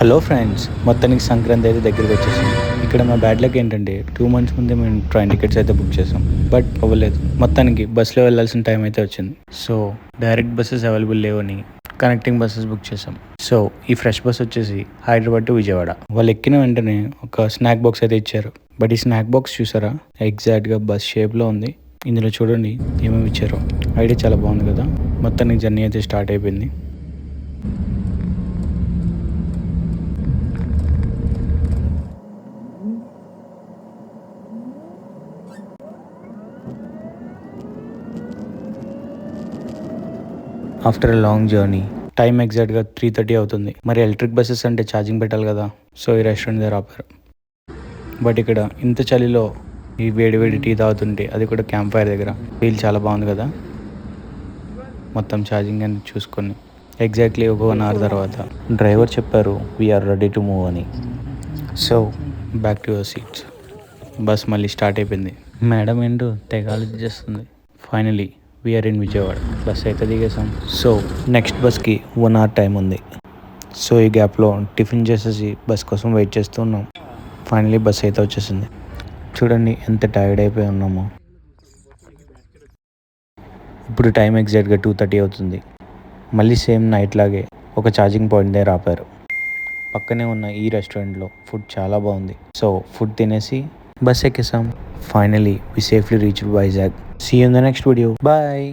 Hello friends, మొత్తానికి సంక్రాంతి అయితే దగ్గరికి వచ్చేసింది. ఇక్కడ మా బ్యాడ్ లక్ ఏంటంటే 2 months ముందే మేము ట్రైన్ టికెట్స్ అయితే బుక్ చేసాం. బట్ అవ్వలేదు. మొత్తానికి బస్సులో వెళ్ళాల్సిన టైం అయితే వచ్చింది. సో డైరెక్ట్ బస్సెస్ అవైలబుల్ లేవని కనెక్టింగ్ బస్సెస్ బుక్ చేసాం. సో ఈ ఫ్రెష్ బస్ వచ్చేసి హైదరాబాద్ టు విజయవాడ. వాళ్ళు ఎక్కిన వెంటనే ఒక స్నాక్ బాక్స్ అయితే ఇచ్చారు. బట్ ఈ స్నాక్ బాక్స్ చూసారా, ఎగ్జాక్ట్గా బస్ షేప్లో ఉంది. ఇందులో చూడండి ఏమేమి ఇచ్చారో. ఐడియా చాలా బాగుంది కదా. మొత్తానికి జర్నీ అయితే స్టార్ట్ అయిపోయింది. After a long journey time ఎగ్జాక్ట్గా 3:30 అవుతుంది. మరి ఎలక్ట్రిక్ బస్సెస్ అంటే ఛార్జింగ్ పెట్టాలి కదా. సో ఈ రెస్టారెంట్ దగ్గర ఆపారు. బట్ ఇక్కడ ఇంత చలిలో ఈ వేడి వేడి టీ తాగుతుంటే, అది కూడా క్యాంప్ ఫైర్ దగ్గర, ఫీల్ చాలా బాగుంది కదా. మొత్తం ఛార్జింగ్ అని చూసుకొని ఎగ్జాక్ట్లీ ఒక 1 hour తర్వాత డ్రైవర్ చెప్పారు వీఆర్ రెడీ టు మూవ్ అని. So back to your seats. Bus మళ్ళీ స్టార్ట్ అయిపోయింది. మేడం ఏంటో తెగ ఆలోచిస్తుంది. Finally we are in Vijayawada. Bus అయితే దిగేసాం. సో నెక్స్ట్ బస్కి 1 hour టైం ఉంది. సో ఈ గ్యాప్లో టిఫిన్ చేసేసి బస్ కోసం వెయిట్ చేస్తూ ఉన్నాం. ఫైనలీ బస్ అయితే వచ్చేసింది. చూడండి ఎంత టైర్డ్ అయిపోయి ఉన్నామో. ఇప్పుడు టైం ఎగ్జాక్ట్గా 2:30 అవుతుంది. మళ్ళీ సేమ్ నైట్ లాగే ఒక ఛార్జింగ్ పాయింట్ దగ్గర ఆపారు. పక్కనే ఉన్న ఈ రెస్టారెంట్లో ఫుడ్ చాలా బాగుంది. సో ఫుడ్ తినేసి బస్ ఎక్కేసాం. Finally we safely reach Vizag. See you in the next video. Bye.